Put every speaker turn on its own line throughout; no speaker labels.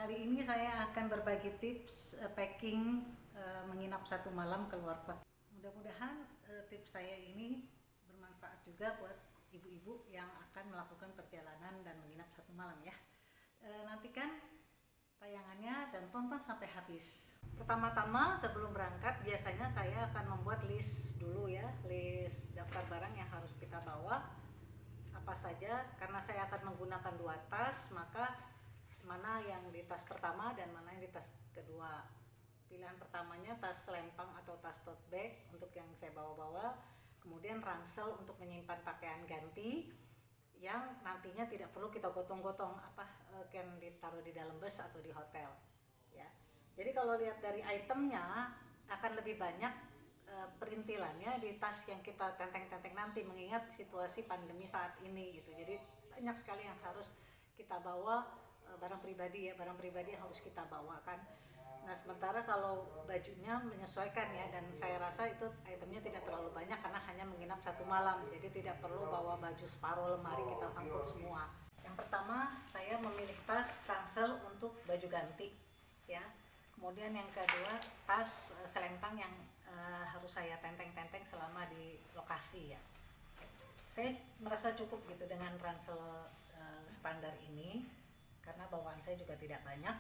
Kali ini saya akan berbagi tips packing menginap satu malam keluar kota. Mudah-mudahan tips saya ini bermanfaat juga buat ibu-ibu yang akan melakukan perjalanan dan menginap satu malam ya. Nantikan tayangannya dan tonton sampai habis. Pertama-tama sebelum berangkat biasanya saya akan membuat list dulu ya, list daftar barang yang harus kita bawa apa saja. Karena saya akan menggunakan 2 tas, maka mana yang di tas pertama dan mana yang di tas kedua. Pilihan pertamanya tas selempang atau tas tote bag untuk yang saya bawa-bawa, kemudian ransel untuk menyimpan pakaian ganti yang nantinya tidak perlu kita gotong-gotong kan ditaruh di dalam bus atau di hotel ya. Jadi kalau lihat dari itemnya akan lebih banyak perintilannya di tas yang kita tenteng-tenteng nanti, mengingat situasi pandemi saat ini gitu. Jadi banyak sekali yang harus kita bawa, barang pribadi yang harus kita bawa kan. Nah sementara kalau bajunya menyesuaikan ya, dan saya rasa itu itemnya tidak terlalu banyak karena hanya menginap satu malam, jadi tidak perlu bawa baju separuh lemari kita angkut semua. Yang pertama saya memilih tas ransel untuk baju ganti ya. Kemudian yang kedua tas selempang yang harus saya tenteng-tenteng selama di lokasi ya. Saya merasa cukup gitu dengan ransel standar ini karena bawaan saya juga tidak banyak.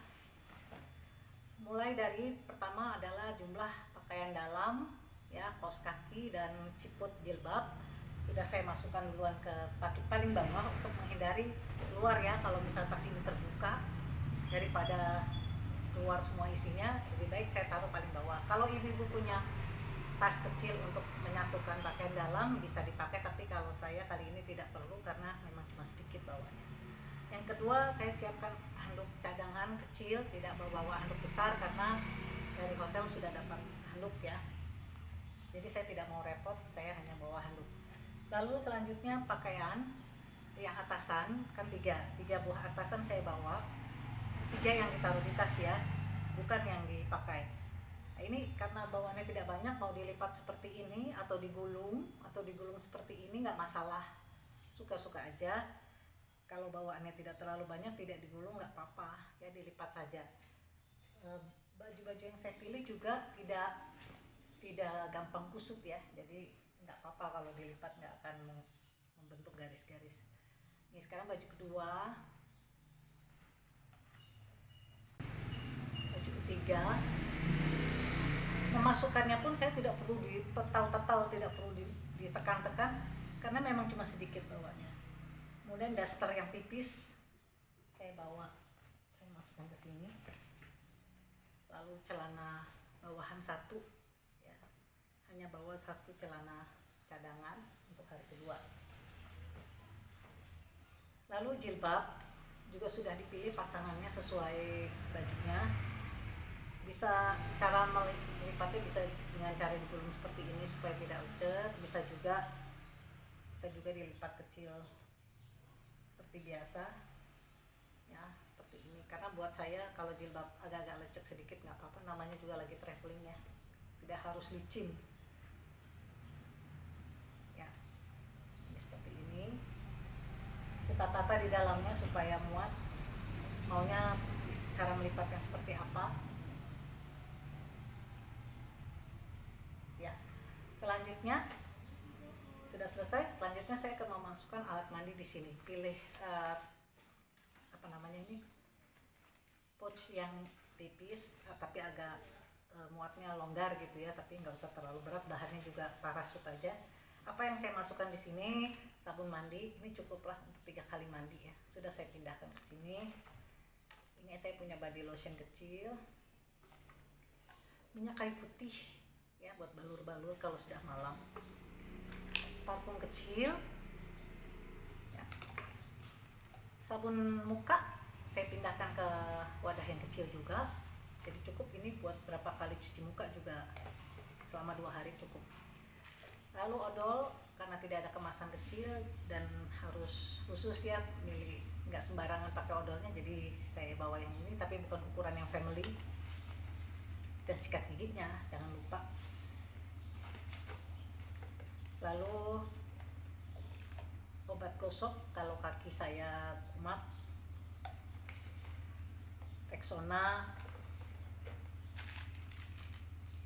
Mulai dari pertama adalah jumlah pakaian dalam ya, kaos kaki dan ciput jilbab sudah saya masukkan duluan ke paling bawah untuk menghindari keluar ya. Kalau misal tas ini terbuka, daripada keluar semua isinya, lebih baik saya taruh paling bawah. Kalau ibu-ibu punya tas kecil untuk menyatukan pakaian dalam bisa dipakai, tapi kalau saya kali ini tidak perlu karena memang cuma sedikit bawahnya. Yang kedua saya siapkan handuk cadangan kecil, tidak bawa handuk besar karena dari hotel sudah dapat handuk ya. Jadi saya tidak mau repot, saya hanya bawa handuk. Lalu selanjutnya pakaian yang atasan, kan tiga buah atasan saya bawa, 3 yang ditaruh di tas ya, bukan yang dipakai. Nah, ini karena bawaannya tidak banyak, mau dilipat seperti ini atau digulung seperti ini nggak masalah, suka-suka aja. Kalau bawaannya tidak terlalu banyak, tidak digulung nggak apa-apa ya, dilipat saja. Baju-baju yang saya pilih juga tidak gampang kusut ya, jadi nggak apa-apa kalau dilipat, nggak akan membentuk garis-garis. Ini sekarang baju kedua, baju ketiga. Memasukkannya pun saya tidak perlu ditetal-tetal, tidak perlu ditekan-tekan karena memang cuma sedikit bawanya. Kemudian daster yang tipis saya bawa, saya masukkan ke sini. Lalu celana bawahan 1 ya, hanya bawa 1 celana cadangan untuk hari kedua. Lalu jilbab juga sudah dipilih pasangannya sesuai bajunya. Bisa cara melipatnya bisa dengan cara digulung seperti ini supaya tidak lecet, bisa juga dilipat kecil seperti biasa ya, seperti ini. Karena buat saya kalau jilbab agak-agak lecek sedikit nggak apa-apa, namanya juga lagi traveling ya, tidak harus licin ya. Ini seperti ini, kita tata di dalamnya supaya muat. Maunya cara melipatnya seperti apa ya. Selanjutnya sudah selesai. Selanjutnya saya akan memasukkan alat mandi di sini. Pilih pouch yang tipis tapi agak muatnya longgar gitu ya, tapi nggak usah terlalu berat. Bahannya juga parasut aja. Apa yang saya masukkan di sini? Sabun mandi. Ini cukuplah untuk 3 kali mandi ya. Sudah saya pindahkan ke sini. Ini saya punya body lotion kecil. Minyak kayu putih ya buat balur-balur kalau sudah malam. Parfum kecil ya. Sabun muka saya pindahkan ke wadah yang kecil juga, jadi cukup ini buat berapa kali cuci muka juga, selama 2 hari cukup. Lalu odol, karena tidak ada kemasan kecil dan harus khusus ya, milih nggak sembarangan pakai odolnya, jadi saya bawa yang ini, tapi bukan ukuran yang family. Dan sikat giginya jangan lupa. Lalu obat gosok kalau kaki saya kumat, Rexona,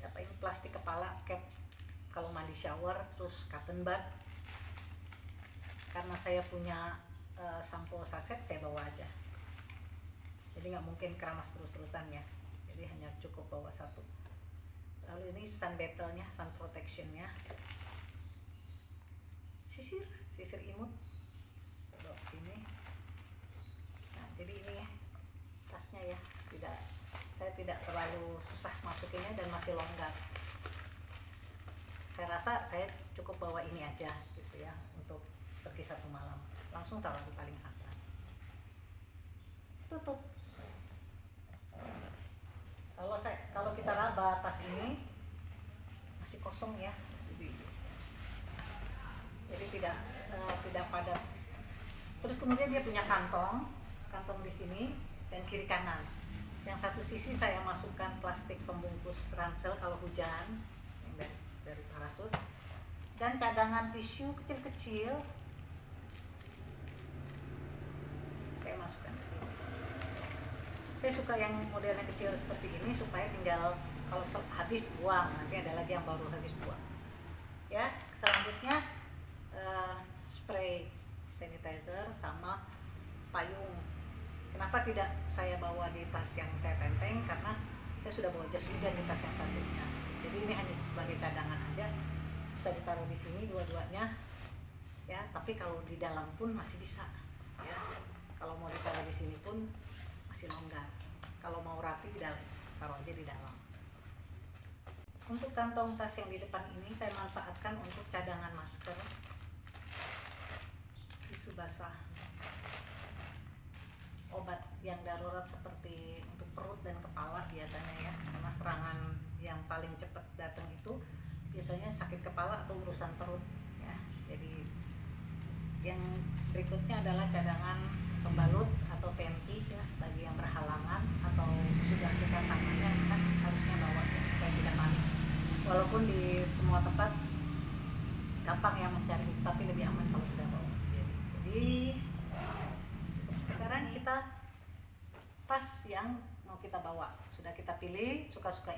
apa ini, plastik kepala, cap kalau mandi shower, terus cotton bud. Karena saya punya sampo saset, saya bawa aja, jadi nggak mungkin keramas terus-terusan ya, jadi hanya cukup bawa satu. Lalu ini sun battle-nya, sun protection-nya, sisir imut, bawa ke sini. Nah, jadi ini ya tasnya ya, saya tidak terlalu susah masukinnya dan masih longgar. Saya rasa saya cukup bawa ini aja gitu ya untuk pergi satu malam. Langsung taruh di paling atas, tutup. Kalau kita raba tas ini masih kosong ya, jadi tidak padat. Terus kemudian dia punya kantong di sini dan kiri kanan. Yang satu sisi saya masukkan plastik pembungkus ransel kalau hujan, yang dari parasut, dan cadangan tisu kecil-kecil saya masukkan ke sini. Saya suka yang modelnya kecil seperti ini supaya tinggal kalau habis buang, nanti ada lagi yang baru habis buang. Ya, selanjutnya spray sanitizer sama payung. Kenapa tidak saya bawa di tas yang saya tenteng? Karena saya sudah bawa jas hujan di tas yang satunya. Jadi ini hanya sebagai cadangan aja, bisa ditaruh di sini dua-duanya. Ya, tapi kalau di dalam pun masih bisa. Ya, kalau mau ditaruh di sini pun masih longgar. Kalau mau rapi, taruh aja di dalam. Untuk kantong tas yang di depan ini saya manfaatkan untuk cadangan masker, tisu basah, obat yang darurat seperti untuk perut dan kepala biasanya ya, karena serangan yang paling cepat datang itu biasanya sakit kepala atau urusan perut ya. Jadi yang berikutnya adalah cadangan pembalut atau panty ya, bagi yang berhalangan atau sudah kita tangannya kan harusnya bawa ya, supaya tidak panik. Walaupun di semua tempat gampang ya mencari, tapi lebih aman kalau sudah bawa sendiri. Jadi sekarang kita tas yang mau kita bawa sudah kita pilih, suka-suka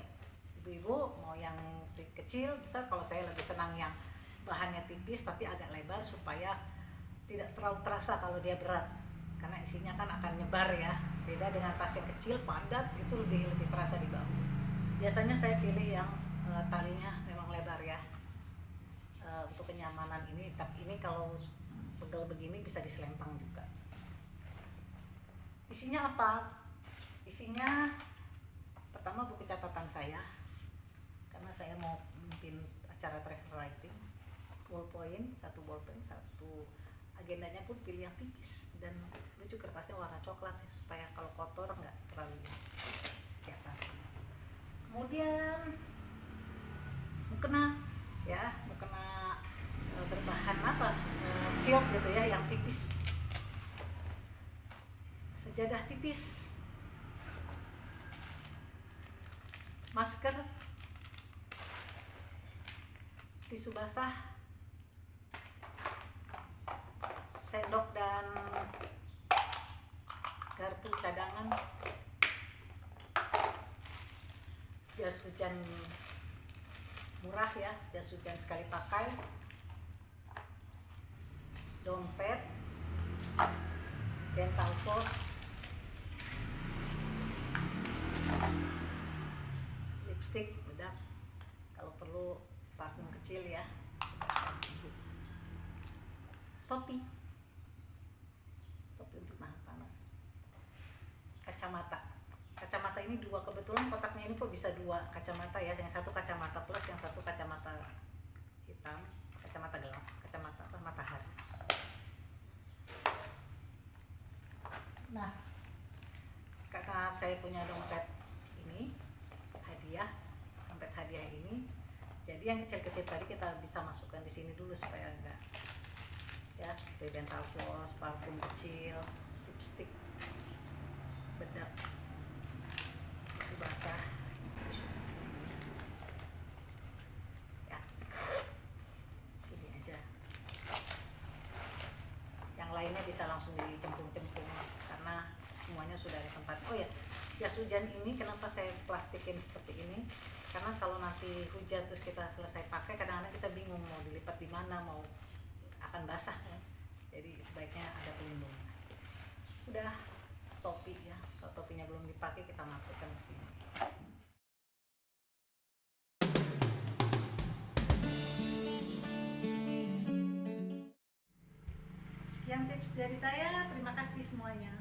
ibu-ibu mau yang kecil besar. Kalau saya lebih senang yang bahannya tipis tapi agak lebar supaya tidak terlalu terasa kalau dia berat, karena isinya kan akan nyebar ya. Beda dengan tas yang kecil padat, itu lebih terasa di bahu. Biasanya saya pilih yang talinya memang lebar ya, untuk kenyamanan ini. Tapi ini kalau pegel begini bisa diselempang juga. Isinya apa? Isinya pertama buku catatan saya, karena saya mau memimpin acara travel writing. Ballpoint, satu ballpoint, satu agendanya pun pilih yang tipis dan lucu, kertasnya warna coklat ya, supaya kalau kotor nggak terlalu kelihatan. Kemudian mukena ya, mukena berbahan apa, silk gitu ya, yang tipis. Sejadah tipis, masker, tisu basah, sendok dan garpu cadangan, jas hujan murah ya, jas hujan sekali pakai, dompet, dental floss, lipstick, bedak, kalau perlu parfum kecil ya, topi untuk nahan panas, kacamata ini dua, kebetulan kotaknya ini kok bisa dua kacamata ya, yang satu kacamata plus, yang satu kacamata hitam, kacamata gelap, kacamata matahari. Nah, karena saya punya dompet ini dompet hadiah ini, jadi yang kecil-kecil tadi kita bisa masukkan di sini dulu supaya enggak ya, seperti dental floss, parfum kecil, lipstick, bedak, tisu basah ya, sini aja. Yang lainnya bisa langsung dicempung-cempung karena semuanya sudah ada tempat tempatnya. Oh ya, jas hujan ini kenapa saya plastikin seperti ini, karena kalau nanti hujan terus kita selesai pakai, kadang-kadang kita bingung mau dilipat di mana, mau akan basah ya. Jadi sebaiknya ada pelindung. Udah, topi ya, kalau topinya belum dipakai kita masukkan ke sini. Sekian tips dari saya, terima kasih semuanya.